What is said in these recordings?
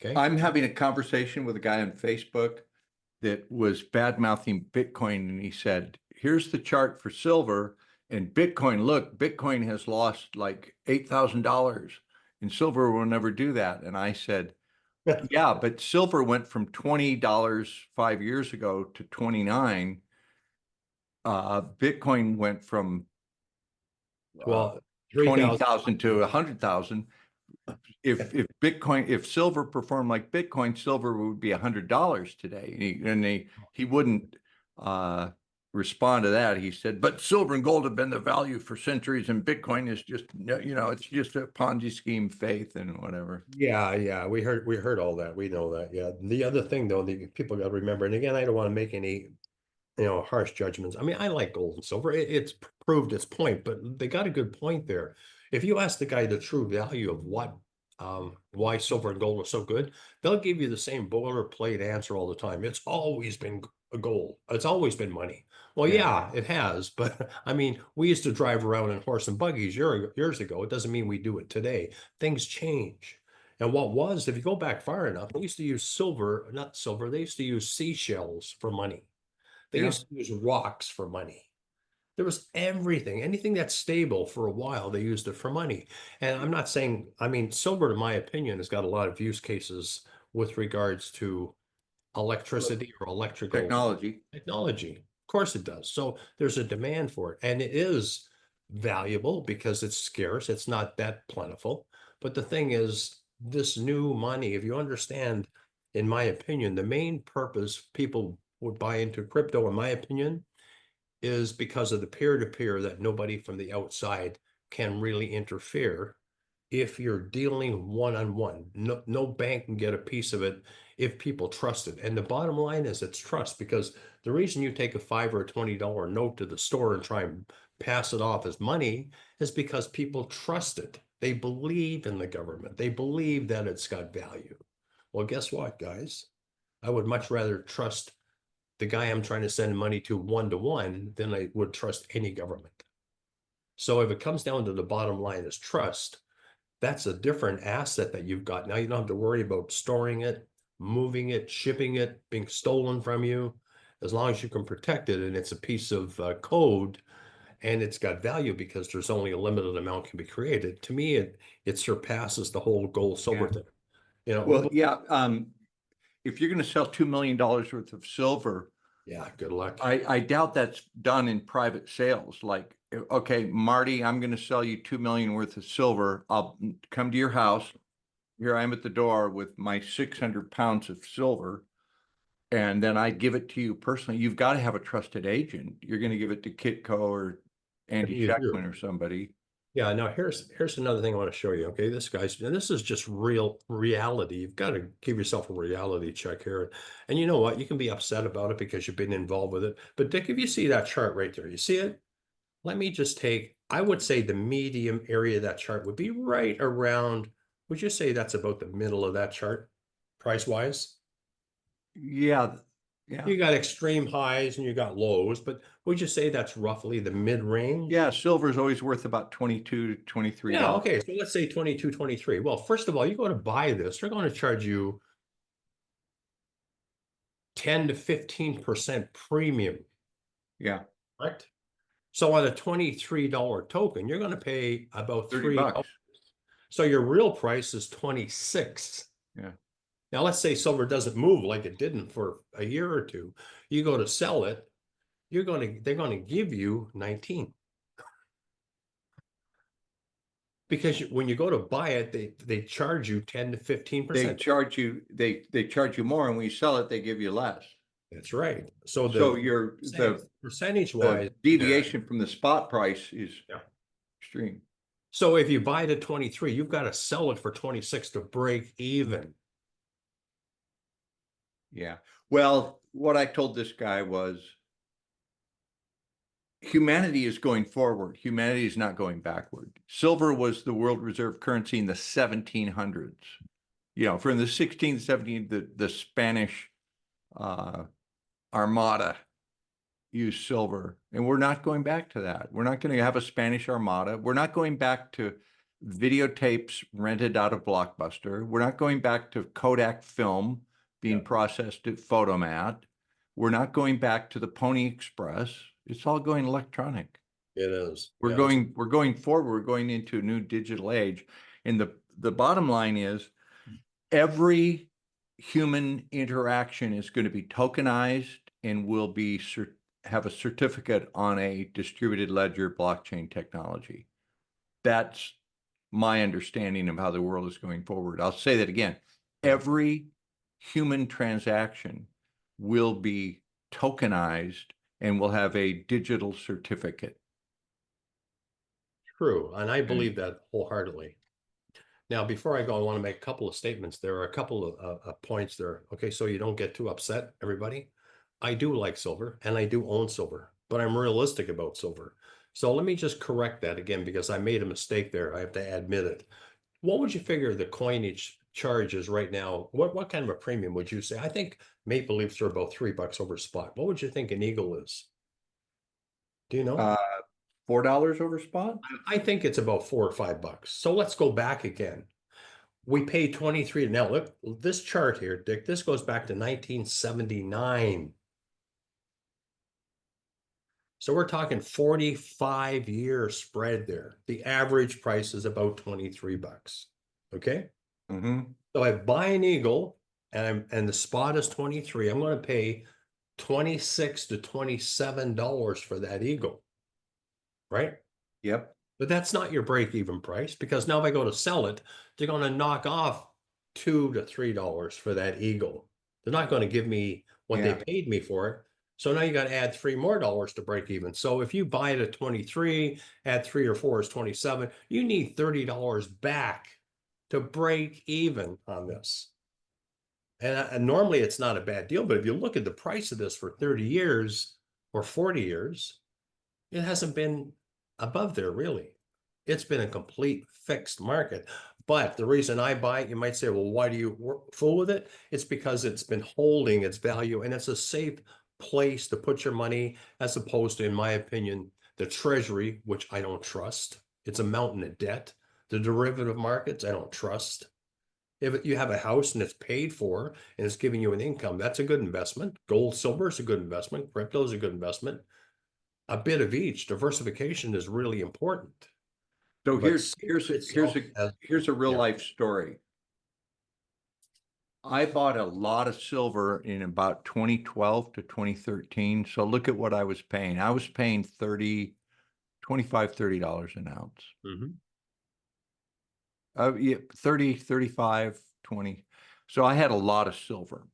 Okay. I'm having a conversation with a guy on Facebook that was bad-mouthing Bitcoin, and he said, here's the chart for silver and Bitcoin. Look, Bitcoin has lost like $8,000 and silver will never do that. And I said, yeah, but silver went from $20 5 years ago to 29. Bitcoin went from Well, 20,000 to 100,000. If silver performed like Bitcoin, silver would be $100 today. And he wouldn't respond to that. He said, but silver and gold have been the value for centuries, and Bitcoin is just, it's just a Ponzi scheme, faith and whatever. Yeah, we heard all that. We know that. Yeah. The other thing though, the people got to remember, and again, I don't want to make any harsh judgments. I mean, I like gold and silver. It's proved its point, but they got a good point there. If you ask the guy the true value of why silver and gold are so good, they'll give you the same boilerplate answer all the time. It's always been gold. It's always been money. Well, yeah, it has, but I mean, we used to drive around in horse and buggies years ago. It doesn't mean we do it today. Things change. And if you go back far enough, they used to use not silver, they used to use seashells for money. They used to use rocks for money. There was anything that's stable for a while, they used it for money. And I'm not saying, I mean, silver, in my opinion, has got a lot of use cases with regards to electricity or electrical Technology. Of course it does. So there's a demand for it. And it is valuable because it's scarce. It's not that plentiful. But the thing is, this new money, if you understand, in my opinion, the main purpose people would buy into crypto, in my opinion, is because of the peer-to-peer that nobody from the outside can really interfere if you're dealing one-on-one. No bank can get a piece of it if people trust it. And the bottom line is it's trust, because the reason you take a $5 or $20 note to the store and try and pass it off as money is because people trust it. They believe in the government. They believe that it's got value. Well, guess what, guys? I would much rather trust the guy I'm trying to send money to one-to-one than I would trust any government. So if it comes down to the bottom line is trust, that's a different asset that you've got. Now you don't have to worry about storing it, moving it, shipping it, being stolen from you. As long as you can protect it and it's a piece of code and it's got value because there's only a limited amount can be created. To me, it surpasses the whole gold silver thing. Well, if you're going to sell $2 million worth of silver, yeah, good luck. I doubt that's done in private sales. Like, okay, Marty, I'm going to sell you $2 million worth of silver. I'll come to your house. Here I am at the door with my 600 pounds of silver, and then I give it to you personally. You've got to have a trusted agent. You're going to give it to Kitco or Andy Scheckman or somebody. Yeah, now here's another thing I want to show you. Okay, this is just reality. You've got to give yourself a reality check here. And you know what? You can be upset about it because you've been involved with it. But Dick, if you see that chart right there, you see it? Let me just I would say the medium area of that chart would be right around, would you say that's about the middle of that chart, price-wise? Yeah. You got extreme highs and you got lows, but would you say that's roughly the mid-range? Yeah, silver is always worth about 22 to 23. Yeah, okay, so let's say 22, 23. Well, first of all, you go to buy this, they're going to charge you 10 to 15% premium. Yeah. Right? So on a $23 token, you're going to pay about $3. So your real price is 26. Yeah. Now let's say silver doesn't move like it didn't for a year or two. You go to sell it, they're going to give you 19. Because when you go to buy it, they charge you 10 to 15%. They charge you more, and when you sell it, they give you less. That's right. So the percentage wise deviation from the spot price is extreme. So if you buy it at 23, you've got to sell it for 26 to break even. Yeah. Well, what I told this guy was humanity is going forward. Humanity is not going backward. Silver was the world reserve currency in the 1700s. From the 16th, 17th, the Spanish Armada used silver, and we're not going back to that. We're not going to have a Spanish Armada. We're not going back to videotapes rented out of Blockbuster. We're not going back to Kodak film being processed at Photomat. We're not going back to the Pony Express. It's all going electronic. It is. We're going forward. We're going into a new digital age. And the bottom line is every human interaction is going to be tokenized and will be have a certificate on a distributed ledger blockchain technology. That's my understanding of how the world is going forward. I'll say that again. Every human transaction will be tokenized and will have a digital certificate. True, and I believe that wholeheartedly. Now, before I go, I want to make a couple of statements. There are a couple of points there. Okay, so you don't get too upset, everybody. I do like silver, and I do own silver, but I'm realistic about silver. So let me just correct that again, because I made a mistake there. I have to admit it. What would you figure the coinage charge is right now? What kind of a premium would you say? I think Maple Leafs are about $3 over spot. What would you think an Eagle is? Do you know? $4 over spot? I think it's about $4 or $5. So let's go back again. We pay 23. Now look, this chart here, Dick, this goes back to 1979. So we're talking 45-year spread there. The average price is about $23. Okay. Mm-hmm. So I buy an Eagle and the spot is 23. I'm going to pay $26 to $27 for that Eagle. Right? Yep. But that's not your break-even price, because now if I go to sell it, they're going to knock off $2 to $3 for that Eagle. They're not going to give me what they paid me for it. So now you got to add $3 more to break even. So if you buy it at 23, add 3 or 4 is 27, you need $30 back to break even on this. And normally it's not a bad deal, but if you look at the price of this for 30 years or 40 years, it hasn't been above there, really. It's been a complete fixed market. But the reason I buy it, you might say, well, why do you fool with it? It's because it's been holding its value, and it's a safe place to put your money, as opposed to, in my opinion, the Treasury, which I don't trust. It's a mountain of debt. The derivative markets, I don't trust. If you have a house and it's paid for and it's giving you an income, that's a good investment. Gold, silver is a good investment. Crypto is a good investment. A bit of each. Diversification is really important. So But here's a real life story. I bought a lot of silver in about 2012 to 2013. So look at what I was paying. I was paying $25, $30 an ounce. Mm-hmm. Yeah, 30, 35, 20. So I had a lot of silver.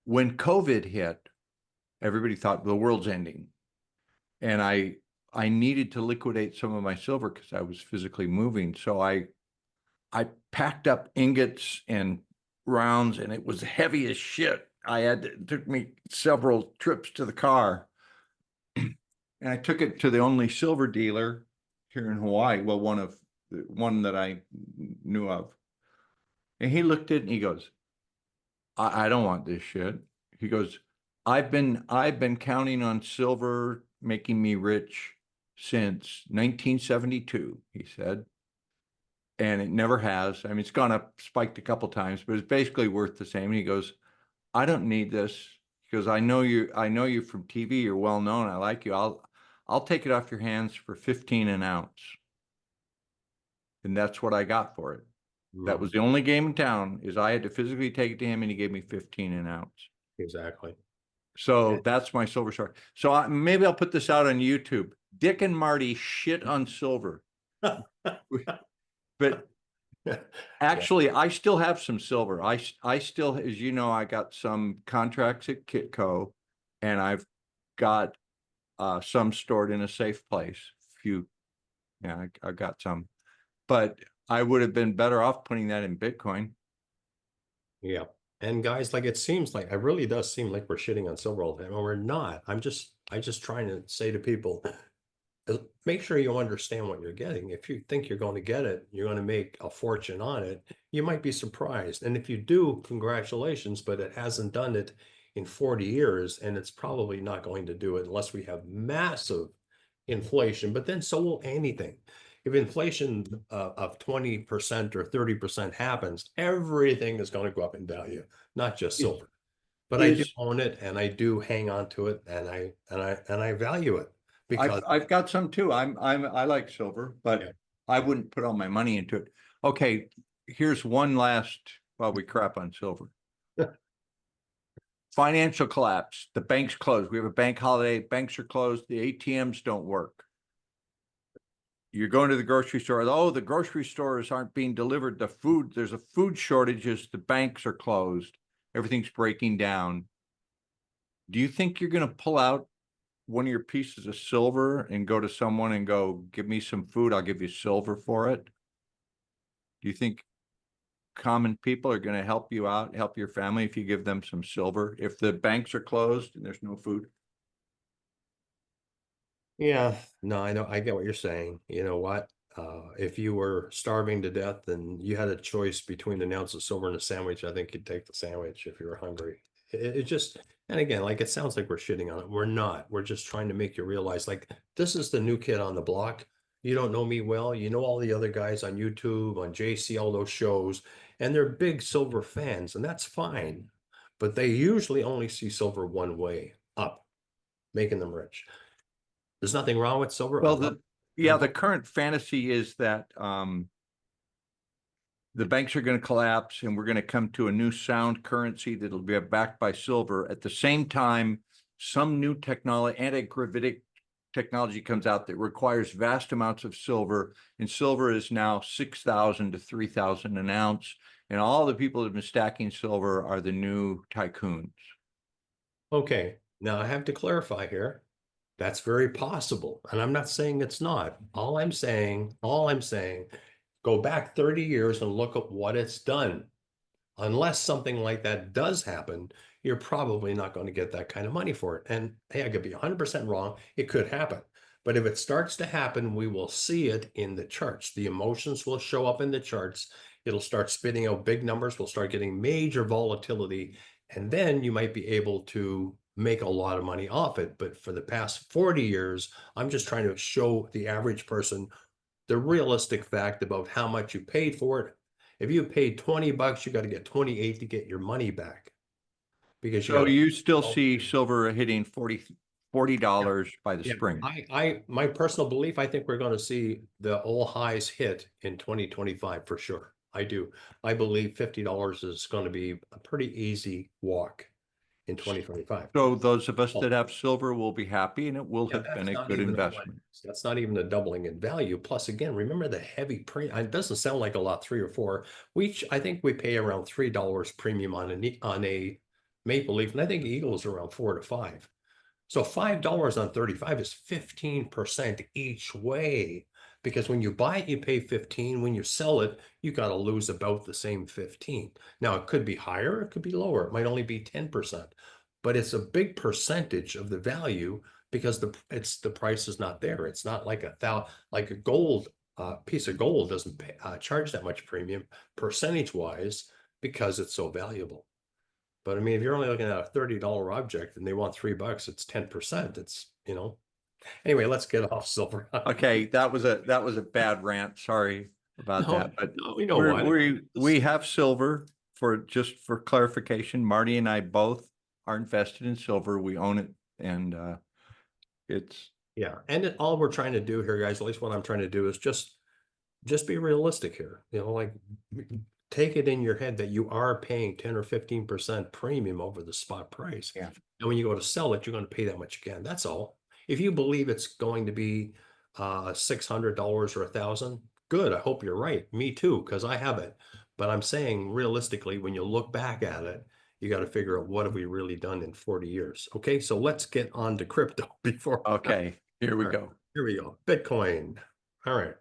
When COVID hit, everybody thought the world's ending. And I needed to liquidate some of my silver because I was physically moving. So I packed up ingots and rounds, and it was heavy as shit. It took me several trips to the car. And I took it to the only silver dealer here in Hawaii. Well, one that I knew of. And he looked at it and he goes, I don't want this shit. He goes, I've been counting on silver making me rich since 1972, he said. And it never has. I mean, it's gone up, spiked a couple times, but it's basically worth the same. And he goes, I don't need this. He goes, I know you from TV, you're well known. I like you. I'll take it off your hands for 15 an ounce. And that's what I got for it. That was the only game in town, is I had to physically take it to him, and he gave me 15 an ounce. Exactly. So that's my silver story. So maybe I'll put this out on YouTube. Dick and Marty shit on silver. But actually, I still have some silver. I still, as you know, I got some contracts at Kitco, and I've got some stored in a safe place. I got some. But I would have been better off putting that in Bitcoin. Yeah. And guys, like, it really does seem like we're shitting on silver all the time, and we're not. I'm just trying to say to people, make sure you understand what you're getting. If you think you're going to get it, you're going to make a fortune on it, you might be surprised. And if you do, congratulations, but it hasn't done it in 40 years, and it's probably not going to do it unless we have massive inflation. But then so will anything. if inflation of 20% or 30% happens, everything is going to go up in value, not just Is, silver. But I do is own it and I do hang on to it and I value it because I've got some too. I like silver, but yeah. I wouldn't put all my money into it. Okay, here's one last while we crap on silver. Financial collapse. The bank's closed. We have a bank holiday. Banks are closed. The ATMs don't work. You're going to the grocery store. Oh, the grocery stores aren't being delivered. There's a food shortages. The banks are closed. Everything's breaking down. Do you think you're going to pull out one of your pieces of silver and go to someone and go, give me some food, I'll give you silver for it? Do you think common people are going to help you out, help your family if you give them some silver, if the banks are closed and there's no food? Yeah, no, I know, I get what you're saying. You know what? If you were starving to death and you had a choice between an ounce of silver and a sandwich, I think you'd take the sandwich if you were hungry. It just, and again, like it sounds like we're shitting on it. We're not. We're just trying to make you realize, like, this is the new kid on the block. You don't know me well. You know all the other guys on YouTube, on JC, all those shows, and they're big silver fans, and that's fine. But they usually only see silver one way, up, making them rich. There's nothing wrong with silver. I Well, love the current fantasy is that the banks are going to collapse and we're going to come to a new sound currency that'll be backed by silver. At the same time, some new technology, anti-gravitic technology comes out that requires vast amounts of silver, and silver is now 6,000 to 3,000 an ounce. And all the people that have been stacking silver are the new tycoons. Okay, now I have to clarify here. That's very possible. And I'm not saying it's not. All I'm saying, go back 30 years and look at what it's done. Unless something like that does happen, you're probably not going to get that kind of money for it. And hey, I could be 100% wrong. It could happen. But if it starts to happen, we will see it in the charts. The emotions will show up in the charts. It'll start spitting out big numbers. We'll start getting major volatility. And then you might be able to make a lot of money off it. But for the past 40 years, I'm just trying to show the average person the realistic fact about how much you paid for it. If you paid 20 bucks, you got to get 28 to get your money back because you So got to. you still see silver hitting $40 by the Yeah, spring. my personal belief, I think we're going to see the all highs hit in 2025 for sure. I do. I believe $50 is going to be a pretty easy walk in 2025. So those of us Oh, that have silver will be happy, and it will yeah, have been that's a not good even investment. that's not even a doubling in value. Plus, again, remember the heavy premium. It doesn't sound like a lot, 3 or 4. I think we pay around $3 premium on a Maple Leaf, and I think Eagle is around 4 to 5. So $5 on 35 is 15% each way. Because when you buy it, you pay 15. When you sell it, you got to lose about the same 15. Now it could be higher, it could be lower. It might only be 10%, but it's a big percentage of the value because the price is not there. It's not like like a gold piece of gold doesn't charge that much premium percentage wise because it's so valuable. But I mean, if you're only looking at a $30 object and they want $3, it's 10%. Anyway, let's get off silver. Okay, that was a bad rant. Sorry about No, that, but no, you know what? we have silver. Just for clarification, Marty and I both are invested in silver. We own it, and it's Yeah. And all we're trying to do here, guys, at least what I'm trying to do is just be realistic here. Like take it in your head that you are paying 10 or 15% premium over the spot price. yeah. And when you go to sell it, you're going to pay that much again. That's all. If you believe it's going to be $600 or $1,000, good. I hope you're right. Me too, because I have it. But I'm saying realistically, when you look back at it, you got to figure out what have we really done in 40 years. Okay, so let's get on to crypto before. Okay, here we All right, go. here we go. Bitcoin. All right.